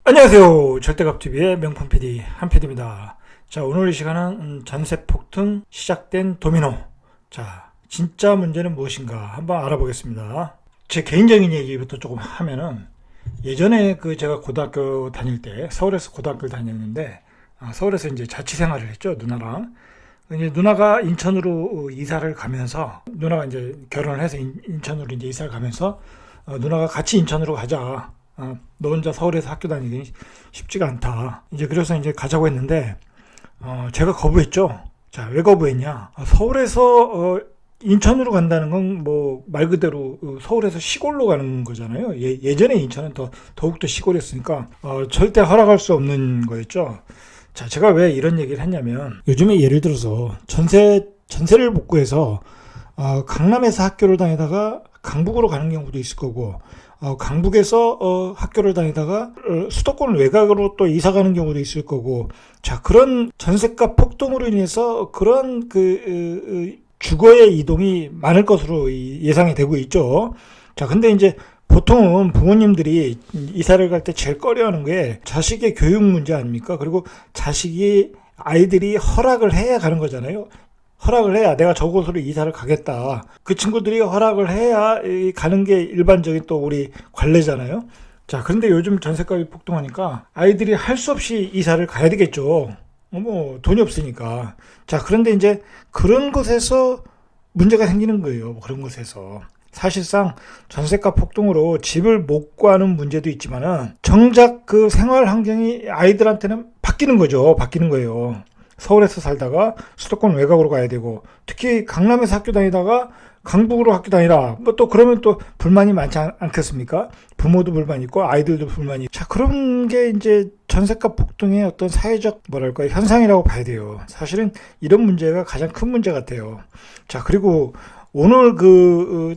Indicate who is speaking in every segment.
Speaker 1: 안녕하세요. 절대갑TV의 명품 PD 한PD입니다. 자, 오늘 이 시간은 전세 폭등 시작된 도미노. 자, 진짜 문제는 무엇인가 한번 알아보겠습니다. 제 개인적인 얘기부터 조금 하면은, 예전에 제가 고등학교 다닐 때 서울에서 고등학교를 다녔는데, 서울에서 이제 자취 생활을 했죠, 누나랑. 이제 누나가 인천으로 이사를 가면서, 누나가 이제 결혼을 해서 인천으로 이제 이사를 가면서, 누나가 같이 인천으로 가자. 너 혼자 서울에서 학교 다니기 쉽지가 않다. 이제 그래서 이제 가자고 했는데, 제가 거부했죠. 자, 왜 거부했냐? 서울에서 인천으로 간다는 건 뭐 말 그대로 서울에서 시골로 가는 거잖아요. 예전에 인천은 더욱더 시골이었으니까 절대 허락할 수 없는 거였죠. 자, 제가 왜 이런 얘기를 했냐면, 요즘에 예를 들어서 전세를 못 구해서 강남에서 학교를 다니다가 강북으로 가는 경우도 있을 거고, 강북에서 학교를 다니다가 수도권 외곽으로 또 이사 가는 경우도 있을 거고, 자, 그런 전세가 폭등으로 인해서 그런 주거의 이동이 많을 것으로 예상이 되고 있죠. 자, 근데 이제 보통은 부모님들이 이사를 갈 때 제일 꺼려하는 게 자식의 교육 문제 아닙니까? 그리고 아이들이 허락을 해야 가는 거잖아요. 허락을 해야 내가 저곳으로 이사를 가겠다. 그 친구들이 허락을 해야 가는 게 일반적인 또 우리 관례잖아요. 자, 그런데 요즘 전세값이 폭등하니까 아이들이 할 수 없이 이사를 가야 되겠죠. 뭐 돈이 없으니까. 자, 그런데 이제 그런 곳에서 문제가 생기는 거예요. 그런 곳에서. 사실상 전세값 폭등으로 집을 못 구하는 문제도 있지만은 정작 그 생활 환경이 아이들한테는 바뀌는 거죠. 바뀌는 거예요. 서울에서 살다가 수도권 외곽으로 가야 되고, 특히 강남에서 학교 다니다가 강북으로 학교 다니라. 뭐 또 그러면 또 불만이 많지 않겠습니까? 부모도 불만 있고 아이들도 불만이 있고. 자, 그런 게 이제 전세값 폭등의 어떤 사회적 현상이라고 봐야 돼요. 사실은 이런 문제가 가장 큰 문제 같아요. 자, 그리고 오늘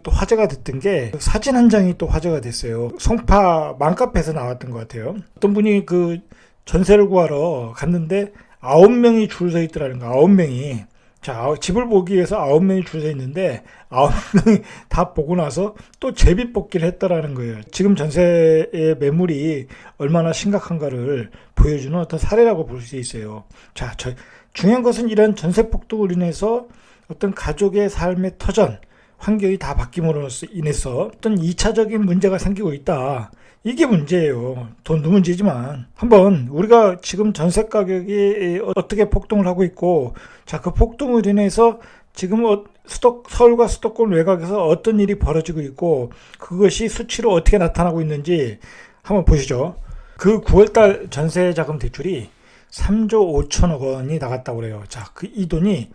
Speaker 1: 또 화제가 됐던 게 사진 한 장이 또 화제가 됐어요. 송파 맘카페에서 나왔던 것 같아요. 어떤 분이 전세를 구하러 갔는데 9명이 줄 서 있더라는 거. 9명이. 자, 집을 보기 위해서 9명이 줄 서 있는데 9명이 다 보고 나서 또 제비 뽑기를 했다라는 거예요. 지금 전세의 매물이 얼마나 심각한가를 보여주는 어떤 사례라고 볼 수 있어요. 자, 중요한 것은 이런 전세 폭등으로 인해서 어떤 가족의 삶의 터전, 환경이 다 바뀜으로 인해서 어떤 2차적인 문제가 생기고 있다. 이게 문제예요. 돈도 문제지만 한번 우리가 지금 전세 가격이 어떻게 폭등을 하고 있고, 자, 그 폭등으로 인해서 지금 서울과 수도권 외곽에서 어떤 일이 벌어지고 있고, 그것이 수치로 어떻게 나타나고 있는지 한번 보시죠. 그 9월달 전세 자금 대출이 3조 5천억 원이 나갔다고 그래요. 자, 이 돈이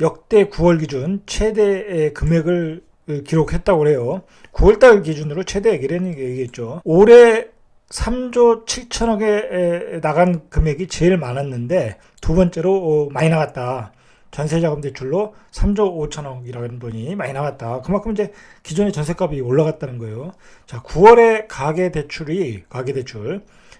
Speaker 1: 역대 9월 기준 최대의 금액을 기록했다고 그래요. 9월달 기준으로 최대액이라는 얘기겠죠. 올해 3조 7천억에 나간 금액이 제일 많았는데 두 번째로 많이 나갔다. 전세자금 대출로 3조 5천억이라는 돈이 많이 나갔다. 그만큼 이제 기존의 전세값이 올라갔다는 거예요. 자, 9월에 가계대출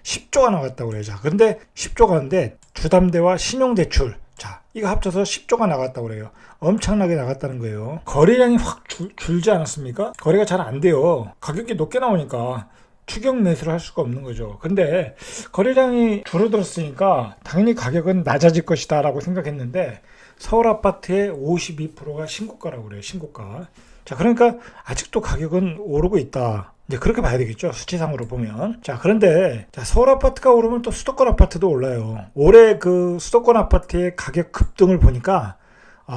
Speaker 1: 10조가 나갔다고 그래요. 자, 근데 10조가 는데 주담대와 신용대출, 자, 이거 합쳐서 10조가 나갔다고 그래요. 엄청나게 나갔다는 거예요. 거래량이 확 줄지 않았습니까? 거래가 잘 안 돼요. 가격이 높게 나오니까 추격 매수를 할 수가 없는 거죠. 근데 거래량이 줄어들었으니까 당연히 가격은 낮아질 것이다 라고 생각했는데, 서울 아파트의 52%가 신고가라고 그래요. 신고가. 자, 그러니까 아직도 가격은 오르고 있다. 이제 그렇게 봐야 되겠죠. 수치상으로 보면. 자, 그런데 서울 아파트가 오르면 또 수도권 아파트도 올라요. 올해 수도권 아파트의 가격 급등을 보니까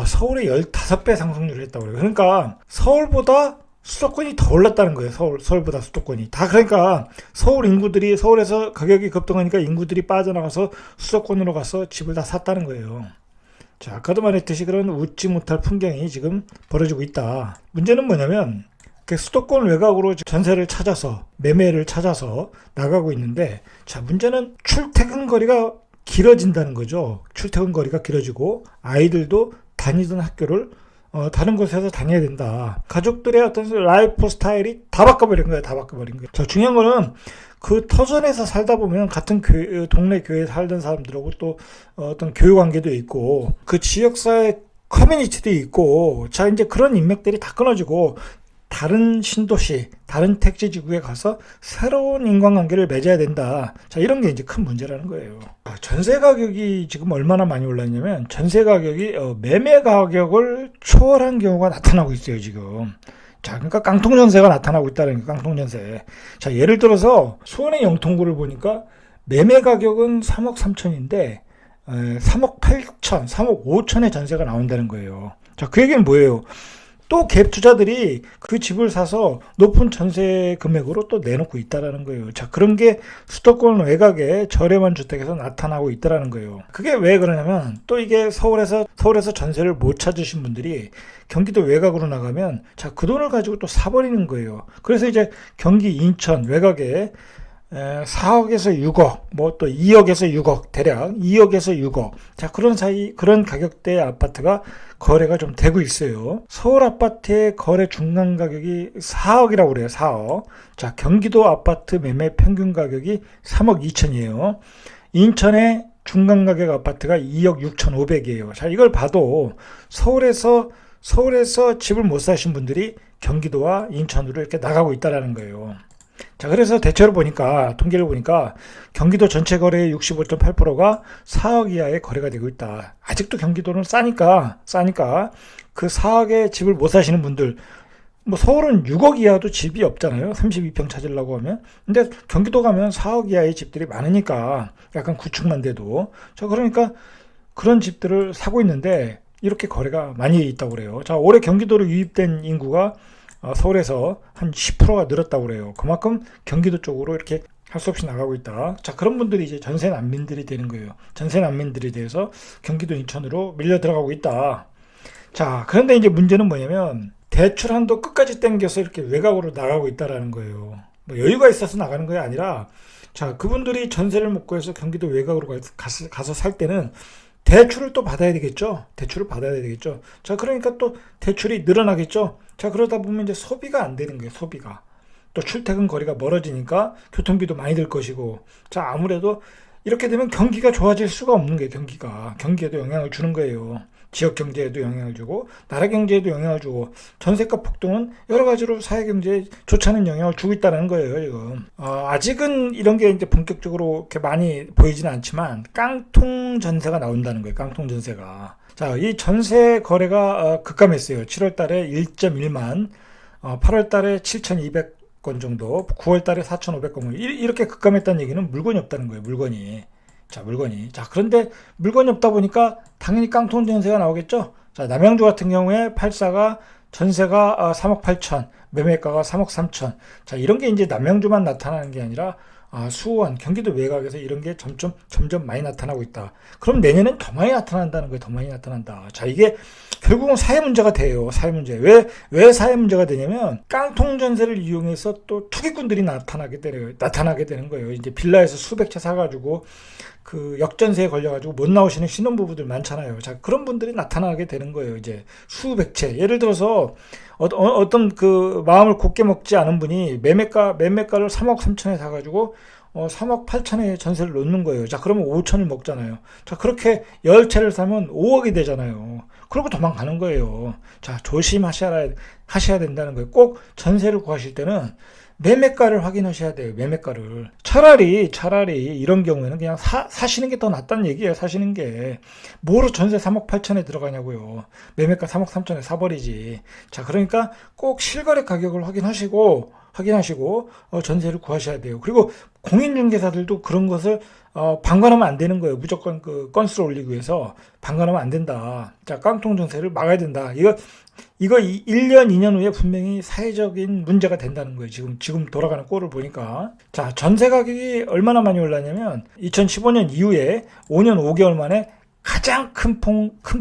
Speaker 1: 서울에 15배 상승률을 했다고 그래요. 그러니까 서울보다 수도권이 더 올랐다는 거예요. 서울보다 수도권이. 다 그러니까 서울에서 가격이 급등하니까 인구들이 빠져나가서 수도권으로 가서 집을 다 샀다는 거예요. 자, 아까도 말했듯이 그런 웃지 못할 풍경이 지금 벌어지고 있다. 문제는 뭐냐면 수도권 외곽으로 전세를 찾아서, 매매를 찾아서 나가고 있는데, 자, 문제는 출퇴근 거리가 길어진다는 거죠. 출퇴근 거리가 길어지고 아이들도 다니던 학교를 다른 곳에서 다녀야 된다. 가족들의 어떤 라이프 스타일이 다 바꿔버린 거예요. 자, 중요한 거는 그 터전에서 살다 보면 같은 동네 교회에 살던 사람들하고 또 어떤 교육 관계도 있고, 그 지역사회 커뮤니티도 있고, 자, 이제 그런 인맥들이 다 끊어지고, 다른 신도시, 다른 택지지구에 가서 새로운 인간관계를 맺어야 된다. 자, 이런 게 이제 큰 문제라는 거예요. 전세 가격이 지금 얼마나 많이 올랐냐면 전세 가격이 매매 가격을 초월한 경우가 나타나고 있어요, 지금. 자, 그러니까 깡통 전세가 나타나고 있다는 게 깡통 전세. 자, 예를 들어서 수원의 영통구를 보니까 매매 가격은 3억 3천인데 3억 8천, 3억 5천의 전세가 나온다는 거예요. 자, 그 얘기는 뭐예요? 또 갭 투자들이 그 집을 사서 높은 전세 금액으로 또 내놓고 있다라는 거예요. 자, 그런 게 수도권 외곽의 저렴한 주택에서 나타나고 있다라는 거예요. 그게 왜 그러냐면 또 이게 서울에서 전세를 못 찾으신 분들이 경기도 외곽으로 나가면 자, 그 돈을 가지고 또 사버리는 거예요. 그래서 이제 경기 인천 외곽에 4억에서 6억, 뭐 또 2억에서 6억, 대략 2억에서 6억. 자, 그런 가격대의 아파트가 거래가 좀 되고 있어요. 서울 아파트의 거래 중간 가격이 4억이라고 그래요, 4억. 자, 경기도 아파트 매매 평균 가격이 3억 2천이에요. 인천의 중간 가격 아파트가 2억 6천5백이에요. 자, 이걸 봐도 서울에서 집을 못 사신 분들이 경기도와 인천으로 이렇게 나가고 있다라는 거예요. 자, 그래서 대체로 보니까, 통계를 보니까 경기도 전체 거래의 65.8%가 4억 이하의 거래가 되고 있다. 아직도 경기도는 싸니까 그 4억의 집을 못 사시는 분들, 뭐 서울은 6억 이하도 집이 없잖아요. 32평 찾으려고 하면. 근데 경기도 가면 4억 이하의 집들이 많으니까 약간 구축만 돼도. 자, 그러니까 그런 집들을 사고 있는데 이렇게 거래가 많이 있다고 그래요. 자, 올해 경기도로 유입된 인구가 서울에서 한 10%가 늘었다고 그래요. 그만큼 경기도 쪽으로 이렇게 할 수 없이 나가고 있다. 자, 그런 분들이 이제 전세 난민들이 되는 거예요. 전세 난민들이 돼서 경기도 인천으로 밀려 들어가고 있다. 자, 그런데 이제 문제는 뭐냐면 대출 한도 끝까지 땡겨서 이렇게 외곽으로 나가고 있다라는 거예요. 뭐 여유가 있어서 나가는 게 아니라 자, 그분들이 전세를 못 구해서 경기도 외곽으로 가서 살 때는 대출을 또 받아야 되겠죠. 대출을 받아야 되겠죠. 자, 그러니까 또 대출이 늘어나겠죠. 자, 그러다 보면 이제 소비가 안 되는 거예요. 소비가. 또 출퇴근 거리가 멀어지니까 교통비도 많이 들 것이고. 자, 아무래도 이렇게 되면 경기가 좋아질 수가 없는 거예요. 경기에도 영향을 주는 거예요. 지역 경제에도 영향을 주고 나라 경제에도 영향을 주고 전세가 폭등은 여러 가지로 사회 경제에 좋지 않은 영향을 주고 있다는 거예요, 지금. 아직은 이런 게 이제 본격적으로 이렇게 많이 보이지는 않지만 깡통 전세가 나온다는 거예요. 깡통 전세가. 자, 이 전세 거래가 급감했어요. 7월 달에 1.1만, 8월 달에 7,200건 정도, 9월 달에 4,500건 이렇게 급감했다는 얘기는 물건이 없다는 거예요. 물건이. 자, 그런데 물건이 없다 보니까 당연히 깡통 전세가 나오겠죠. 자, 남양주 같은 경우에 84가 전세가 3억 8천, 매매가가 3억 3천. 자, 이런 게 이제 남양주만 나타나는 게 아니라 수원, 경기도 외곽에서 이런 게 점점 많이 나타나고 있다. 그럼 내년엔 더 많이 나타난다는 거예요. 더 많이 나타난다. 자, 이게 결국은 사회 문제가 돼요. 사회 문제. 왜 사회 문제가 되냐면 깡통 전세를 이용해서 또 투기꾼들이 나타나게 되는 거예요. 이제 빌라에서 수백 채 사가지고 그 역전세에 걸려가지고 못 나오시는 신혼부부들 많잖아요. 자, 그런 분들이 나타나게 되는 거예요. 이제 수백 채. 예를 들어서 어떤 그 마음을 곱게 먹지 않은 분이 매매가를 3억 3천에 사가지고 3억 8천에 전세를 놓는 거예요. 자, 그러면 5천을 먹잖아요. 자, 그렇게 10채를 사면 5억이 되잖아요. 그러고 도망가는 거예요. 자, 조심하셔야 된다는 거예요. 꼭 전세를 구하실 때는 매매가를 확인하셔야 돼요. 매매가를. 차라리 이런 경우에는 그냥 사시는 게 더 낫다는 얘기예요. 사시는 게. 뭐로 전세 3억 8천에 들어가냐고요. 매매가 3억 3천에 사버리지. 자, 그러니까 꼭 실거래 가격을 확인하시고 전세를 구하셔야 돼요. 그리고 공인중개사들도 그런 것을 방관하면 안 되는 거예요. 무조건 그 건수를 올리기 위해서 방관하면 안 된다. 자, 깡통 전세를 막아야 된다. 이거 1년, 2년 후에 분명히 사회적인 문제가 된다는 거예요. 지금 돌아가는 꼴을 보니까. 자, 전세 가격이 얼마나 많이 올랐냐면 2015년 이후에 5년 5개월 만에 가장 큰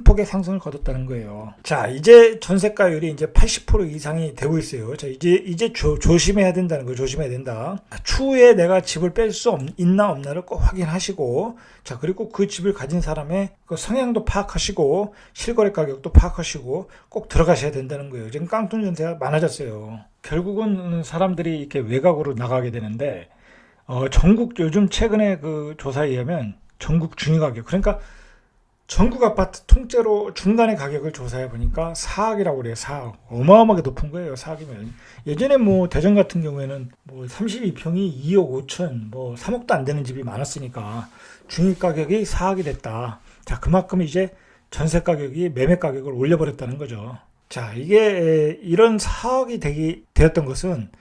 Speaker 1: 폭의 상승을 거뒀다는 거예요. 자, 이제 전세가율이 이제 80% 이상이 되고 있어요. 자, 이제 조심해야 된다는 거예요. 조심해야 된다. 추후에 내가 집을 뺄 수 있나 없나를 꼭 확인하시고, 자, 그리고 그 집을 가진 사람의 그 성향도 파악하시고, 실거래 가격도 파악하시고, 꼭 들어가셔야 된다는 거예요. 지금 깡통 전세가 많아졌어요. 결국은 사람들이 이렇게 외곽으로 나가게 되는데, 전국 요즘 최근에 그 조사에 의하면 전국 중위 가격, 그러니까 전국 아파트 통째로 중간의 가격을 조사해 보니까 4억이라고 그래요. 4억. 어마어마하게 높은 거예요. 4억이면. 예전에 뭐 대전 같은 경우에는 뭐 32평이 2억 5천, 뭐 3억도 안 되는 집이 많았으니까 중위 가격이 4억이 됐다. 자, 그만큼 이제 전세 가격이 매매 가격을 올려버렸다는 거죠. 자, 이게 이런 4억이 되었던 것은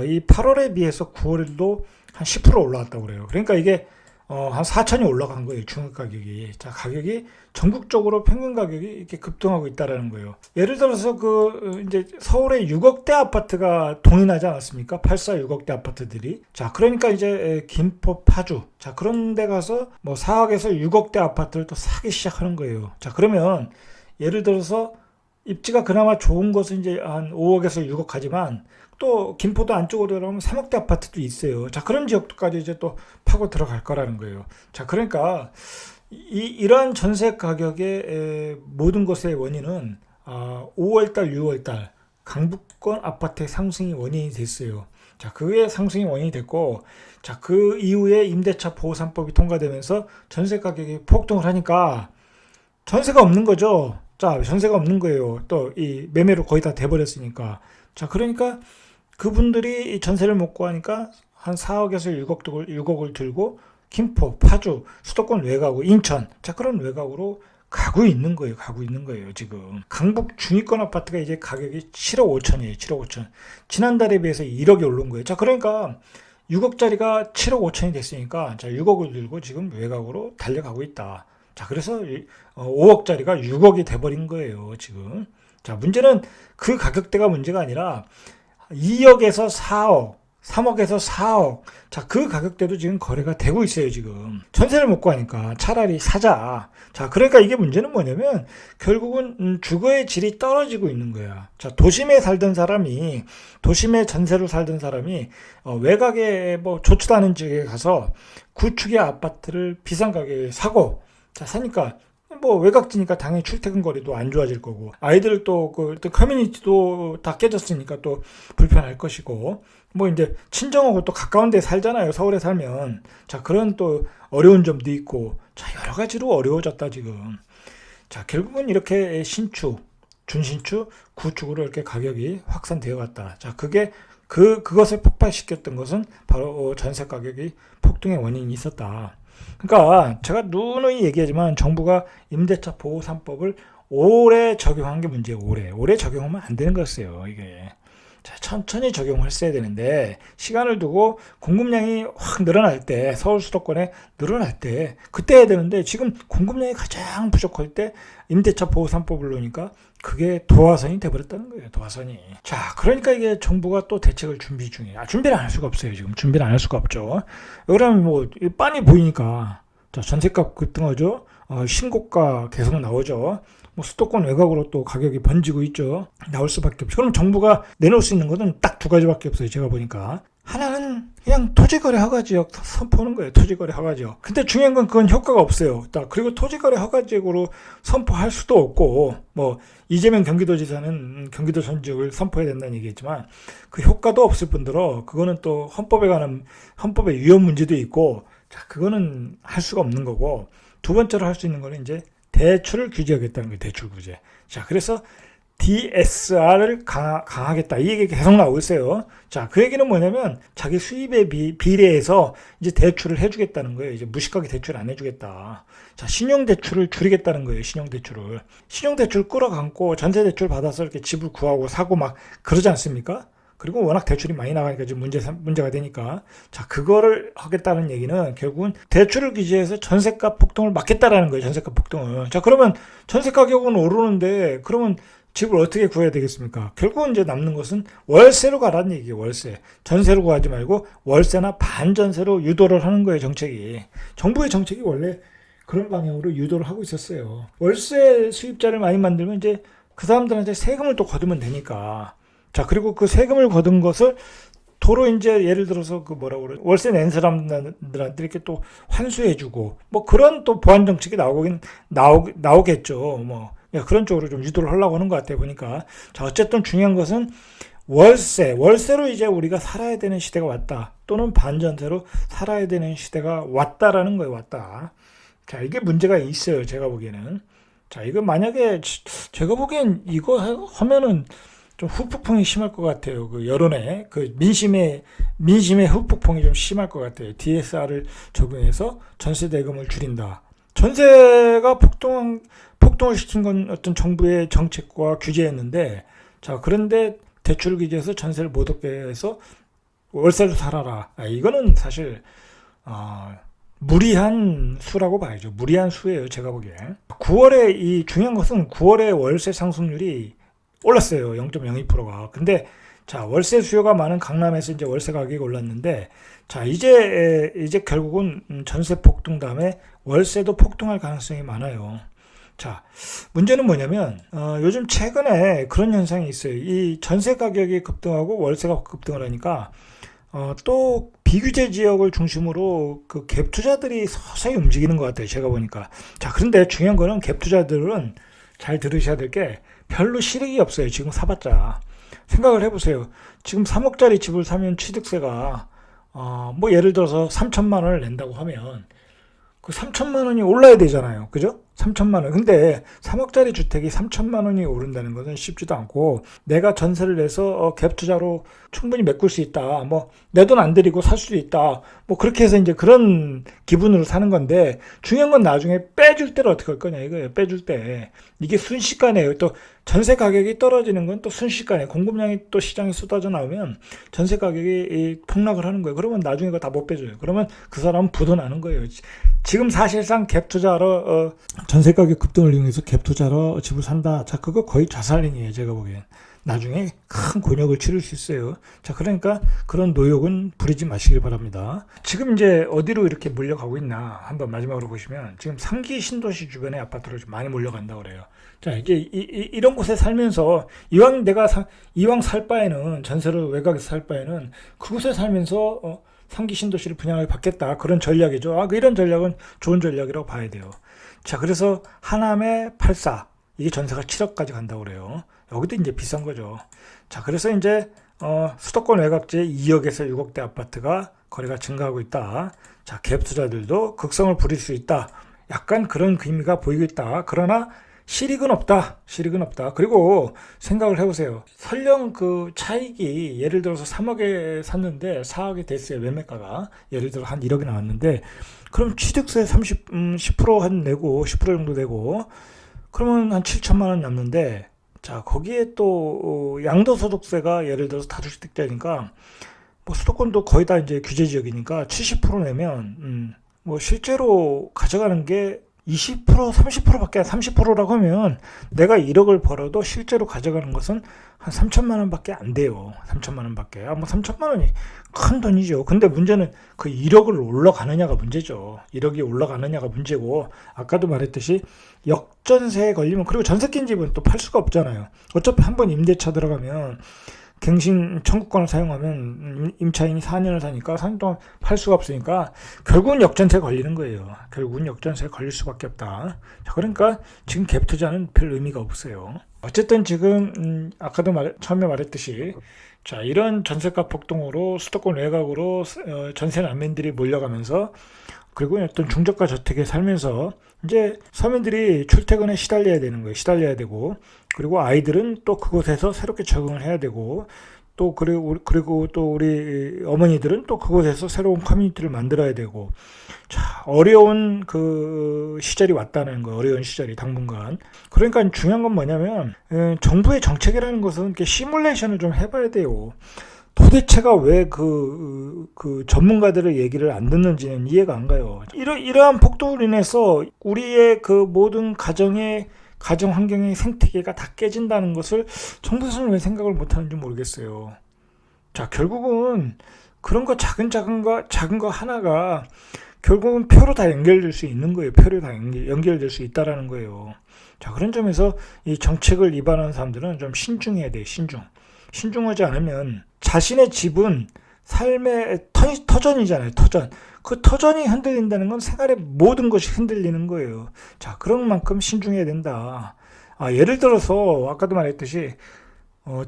Speaker 1: 이 8월에 비해서 9월에도 한 10% 올라왔다고 그래요. 그러니까 이게 한 4천이 올라간 거예요. 중위 가격이. 자, 가격이 전국적으로 평균 가격이 이렇게 급등하고 있다라는 거예요. 예를 들어서 이제 서울에 6억대 아파트가 동인하지 않았습니까? 8사 6억대 아파트들이. 자, 그러니까 이제 김포, 파주. 자, 그런 데 가서 뭐 4억에서 6억대 아파트를 또 사기 시작하는 거예요. 자, 그러면 예를 들어서 입지가 그나마 좋은 것은 이제 한 5억에서 6억 하지만 또 김포도 안쪽으로 들어가면 3억대 아파트도 있어요. 자, 그런 지역도까지 이제 또 파고 들어갈 거라는 거예요. 자, 그러니까 이러한 전세 가격의 모든 것의 원인은 5월달, 6월달 강북권 아파트의 상승이 원인이 됐어요. 자, 그의 상승이 원인이 됐고, 자, 그 이후에 임대차 보호 3법이 통과되면서 전세 가격이 폭등을 하니까 전세가 없는 거죠. 자, 전세가 없는 거예요. 또 이 매매로 거의 다 돼버렸으니까. 자, 그러니까 그분들이 전세를 못 구하니까 한 4억에서 6억을 들고 김포, 파주, 수도권 외곽으로 인천, 자, 그런 외곽으로 가고 있는 거예요. 가고 있는 거예요, 지금. 강북 중위권 아파트가 이제 가격이 7억 5천이에요. 7억 5천. 지난달에 비해서 1억이 오른 거예요. 자, 그러니까 6억짜리가 7억 5천이 됐으니까 자, 6억을 들고 지금 외곽으로 달려가고 있다. 자, 그래서 5억짜리가 6억이 돼버린 거예요, 지금. 자, 문제는 그 가격대가 문제가 아니라 2억에서 4억, 3억에서 4억. 자, 그 가격대도 지금 거래가 되고 있어요, 지금. 전세를 못 구하니까 차라리 사자. 자, 그러니까 이게 문제는 뭐냐면 결국은 주거의 질이 떨어지고 있는 거야. 자, 도심에 살던 사람이, 도심에 전세로 살던 사람이 외곽에 뭐 좋지도 않은 지역에 가서 구축의 아파트를 비싼 가격에 사고, 자, 사니까 뭐 외곽지니까 당연히 출퇴근 거리도 안 좋아질 거고, 아이들 또 커뮤니티도 다 깨졌으니까 또 불편할 것이고, 뭐 이제 친정하고 또 가까운 데 살잖아요, 서울에 살면. 자, 그런 또 어려운 점도 있고, 자, 여러 가지로 어려워졌다 지금. 자, 결국은 이렇게 신축, 준신축, 구축으로 이렇게 가격이 확산되어 갔다. 자, 그것을 폭발시켰던 것은 바로 전세 가격이 폭등의 원인이 있었다. 그러니까 제가 누누이 얘기하지만 정부가 임대차 보호 3법을 오래 적용한 게 문제예요. 오래 적용하면 안 되는 거였어요, 이게. 자, 천천히 적용을 했어야 되는데 시간을 두고 공급량이 확 늘어날 때, 서울 수도권에 늘어날 때 그때 해야 되는데 지금 공급량이 가장 부족할 때 임대차 보호 3법을 놓으니까 그게 도화선이 돼버렸다는 거예요. 도화선이. 자, 그러니까 이게 정부가 또 대책을 준비 중이에요. 준비를 안 할 수가 없어요. 지금 준비를 안 할 수가 없죠. 그러면 뭐 빤히 보이니까 자, 전셋값 급등하죠. 신고가 계속 나오죠. 뭐 수도권 외곽으로 또 가격이 번지고 있죠. 나올 수밖에 없죠. 그럼 정부가 내놓을 수 있는 것은 딱 두 가지밖에 없어요. 제가 보니까. 하나는 그냥 토지거래 허가지역 선포하는 거예요. 토지거래 허가지역. 근데 중요한 건 그건 효과가 없어요. 그리고 토지거래 허가지역으로 선포할 수도 없고, 뭐 이재명 경기도지사는 경기도 전 지역을 선포해야 된다는 얘기했지만 그 효과도 없을 뿐더러 그거는 또 헌법의 위헌 문제도 있고, 자, 그거는 할 수가 없는 거고, 두 번째로 할 수 있는 거는 이제 대출을 규제하겠다는 거예요. 대출 규제. 자, 그래서 DSR을 강하겠다. 이 얘기가 계속 나오고 있어요. 자, 그 얘기는 뭐냐면 자기 수입에 비례해서 이제 대출을 해주겠다는 거예요. 이제 무식하게 대출 안 해주겠다. 자, 신용대출을 줄이겠다는 거예요. 신용대출 끌어감고 전세대출 받아서 이렇게 집을 구하고 사고 막 그러지 않습니까? 그리고 워낙 대출이 많이 나가니까 지금 문제가 되니까. 자, 그거를 하겠다는 얘기는 결국은 대출을 규제해서 전세값 폭등을 막겠다라는 거예요. 전세값 폭등을. 자, 그러면 전세 가격은 오르는데 그러면 집을 어떻게 구해야 되겠습니까? 결국은 이제 남는 것은 월세로 가라는 얘기예요. 월세. 전세로 구하지 말고 월세나 반전세로 유도를 하는 거예요. 정책이. 정부의 정책이 원래 그런 방향으로 유도를 하고 있었어요. 월세 수입자를 많이 만들면 이제 그 사람들한테 세금을 또 거두면 되니까. 자, 그리고 그 세금을 거둔 것을 도로 이제 예를 들어서 월세 낸 사람들한테 이렇게 또 환수해주고 뭐 그런 또 보완 정책이 나오겠죠. 뭐 그런 쪽으로 좀 유도를 하려고 하는 것 같아요, 보니까. 자, 어쨌든 중요한 것은 월세로 이제 우리가 살아야 되는 시대가 왔다. 또는 반전세로 살아야 되는 시대가 왔다라는 거예요, 왔다. 자, 이게 문제가 있어요. 제가 보기에는. 자, 이거 만약에 제가 보기엔 이거 하면은 좀 후폭풍이 심할 것 같아요. 그 여론에 그 민심의 후폭풍이 좀 심할 것 같아요. DSR을 적용해서 전세 대금을 줄인다. 전세가 폭등을 시킨 건 어떤 정부의 정책과 규제였는데, 자, 그런데 대출 규제에서 전세를 못 얻게 해서 월세로 살아라. 이거는 사실 무리한 수라고 봐야죠. 무리한 수예요, 제가 보기에. 9월에 이 중요한 것은 9월에 월세 상승률이 올랐어요. 0.02%가. 근데 자, 월세 수요가 많은 강남에서 이제 월세 가격이 올랐는데, 자, 이제 결국은 전세 폭등 다음에 월세도 폭등할 가능성이 많아요. 자, 문제는 뭐냐면 요즘 최근에 그런 현상이 있어요. 이 전세 가격이 급등하고 월세가 급등을 하니까 또 비규제 지역을 중심으로 그 갭 투자들이 서서히 움직이는 것 같아요. 제가 보니까. 자, 그런데 중요한 거는 갭 투자들은 잘 들으셔야 될 게 별로 실익이 없어요. 지금 사봤자. 생각을 해보세요. 지금 3억짜리 집을 사면 취득세가 뭐 예를 들어서 3천만 원을 낸다고 하면 그 3천만 원이 올라야 되잖아요. 그죠? 3천만 원. 근데 3억짜리 주택이 3천만 원이 오른다는 것은 쉽지도 않고, 내가 전세를 내서 갭 투자로 충분히 메꿀 수 있다. 뭐 내 돈 안 들이고 살 수도 있다. 뭐 그렇게 해서 이제 그런 기분으로 사는 건데, 중요한 건 나중에 빼줄 때를 어떻게 할 거냐 이거예요. 빼줄 때. 이게 순식간에요. 또 전세 가격이 떨어지는 건 또 순식간에 공급량이 또 시장에 쏟아져 나오면 전세 가격이 폭락을 하는 거예요. 그러면 나중에 그거 다 못 빼줘요. 그러면 그 사람은 부도 나는 거예요. 지금 사실상 갭 투자로 전세 가격 급등을 이용해서 갭 투자로 집을 산다. 자, 그거 거의 자살행위예요. 제가 보기엔. 나중에 큰 곤욕을 치를 수 있어요. 자, 그러니까 그런 노역은 부리지 마시길 바랍니다. 지금 이제 어디로 이렇게 몰려가고 있나 한번 마지막으로 보시면, 지금 상기 신도시 주변의 아파트로 좀 많이 몰려간다고 그래요. 자, 이제 이런 곳에 살면서 이왕 살 바에는, 전세를 외곽에서 살 바에는 그곳에 살면서 상기 신도시를 분양을 받겠다. 그런 전략이죠. 이런 전략은 좋은 전략이라고 봐야 돼요. 자, 그래서 하남의 84, 이게 전세가 7억까지 간다고 그래요. 여기도 이제 비싼 거죠. 자, 그래서 이제 수도권 외곽지에 2억에서 6억대 아파트가 거래가 증가하고 있다. 자, 갭 투자들도 극성을 부릴 수 있다. 약간 그런 의미가 보이고 있다. 그러나 실익은 없다. 실익은 없다. 그리고 생각을 해보세요. 설령 그 차익이 예를 들어서 3억에 샀는데 4억이 됐어요. 매매가가. 예를 들어 한 1억이 나왔는데, 그럼 취득세 10% 한 내고 10% 정도 내고, 그러면 한 7천만 원 남는데, 자, 거기에 또 양도소득세가 예를 들어서 다주택자니까 뭐 수도권도 거의 다 이제 규제 지역이니까 70% 내면 뭐 실제로 가져가는 게 20%, 30%밖에 30%라고 하면 내가 1억을 벌어도 실제로 가져가는 것은 한 3천만 원밖에 안 돼요. 3천만 원밖에. 뭐 3천만 원이 큰 돈이죠. 근데 문제는 그 1억을 올라가느냐가 문제죠. 1억이 올라가느냐가 문제고, 아까도 말했듯이 역전세에 걸리면, 그리고 전세 낀 집은 또 팔 수가 없잖아요. 어차피 한번 임대차 들어가면 갱신 청구권을 사용하면 임차인이 4년을 사니까 4년 동안 팔 수가 없으니까 결국은 역전세에 걸리는 거예요. 결국은 역전세에 걸릴 수밖에 없다. 자, 그러니까 지금 갭 투자는 별 의미가 없어요. 어쨌든 지금 아까도 처음에 말했듯이, 자, 이런 전세가 폭등으로 수도권 외곽으로 전세 난민들이 몰려가면서, 그리고 어떤 중저가 저택에 살면서 이제 서민들이 출퇴근에 시달려야 되는 거예요. 시달려야 되고, 그리고 아이들은 또 그곳에서 새롭게 적응을 해야 되고, 또 그리고 또 우리 어머니들은 또 그곳에서 새로운 커뮤니티를 만들어야 되고, 자, 어려운 그 시절이 왔다는 거, 어려운 시절이 당분간. 그러니까 중요한 건 뭐냐면, 정부의 정책이라는 것은 이렇게 시뮬레이션을 좀 해봐야 돼요. 도대체가 왜 그 전문가들의 얘기를 안 듣는지는 이해가 안 가요. 이러한 폭동으로 인해서 우리의 그 모든 가정 환경의 생태계가 다 깨진다는 것을 정부에서는 왜 생각을 못 하는지 모르겠어요. 자, 결국은 그런 거 작은 거 하나가 결국은 표로 다 연결될 수 있는 거예요. 표로 다 연결될 수 있다라는 거예요. 자, 그런 점에서 이 정책을 위반하는 사람들은 좀 신중해야 돼요. 신중하지 않으면 자신의 집은 삶의 터전이잖아요. 터전. 그 터전이 흔들린다는 건 생활의 모든 것이 흔들리는 거예요. 자, 그런 만큼 신중해야 된다. 예를 들어서 아까도 말했듯이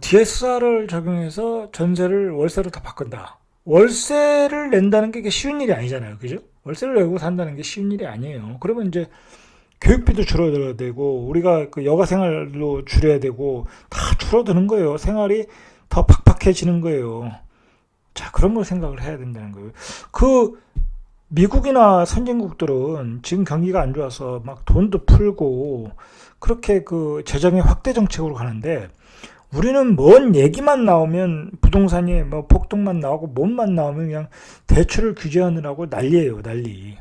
Speaker 1: DSR을 적용해서 전세를 월세로 다 바꾼다. 월세를 낸다는 게 이게 쉬운 일이 아니잖아요. 그죠? 월세를 내고 산다는 게 쉬운 일이 아니에요. 그러면 이제 교육비도 줄어들어야 되고, 우리가 그 여가 생활로 줄여야 되고, 다 줄어드는 거예요. 생활이 더 팍팍해지는 거예요. 자, 그런 걸 생각을 해야 된다는 거예요. 그, 미국이나 선진국들은 지금 경기가 안 좋아서 막 돈도 풀고, 그렇게 그 재정의 확대 정책으로 가는데, 우리는 뭔 얘기만 나오면 부동산이 뭐 폭등만 나오고 뭔만 나오면 그냥 대출을 규제하느라고 난리예요, 난리.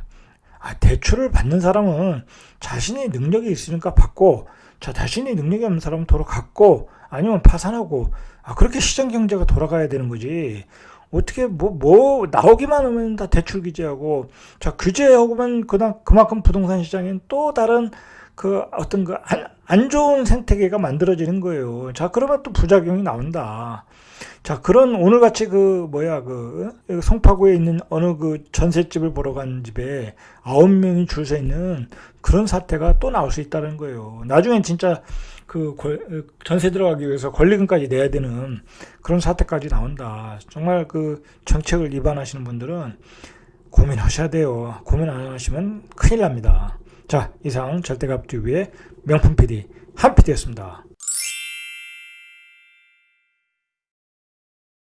Speaker 1: 대출을 받는 사람은 자신의 능력이 있으니까 받고, 자, 자신의 능력이 없는 사람은 도로 갚고, 아니면 파산하고, 그렇게 시장 경제가 돌아가야 되는 거지. 어떻게, 나오기만 하면 다 대출 규제하고, 자, 규제하고만 그만큼 부동산 시장엔 또 다른 그 어떤 그 안 좋은 생태계가 만들어지는 거예요. 자, 그러면 또 부작용이 나온다. 자, 그런 오늘같이 송파구에 있는 어느 그 전셋집을 보러 간 집에 9명이 줄 서 있는 그런 사태가 또 나올 수 있다는 거예요. 나중엔 진짜 전세 들어가기 위해서 권리금까지 내야 되는 그런 사태까지 나온다. 정말 그 정책을 위반하시는 분들은 고민하셔야 돼요. 고민 안 하시면 큰일 납니다. 자, 이상 절대값TV의 명품 PD 한 PD였습니다.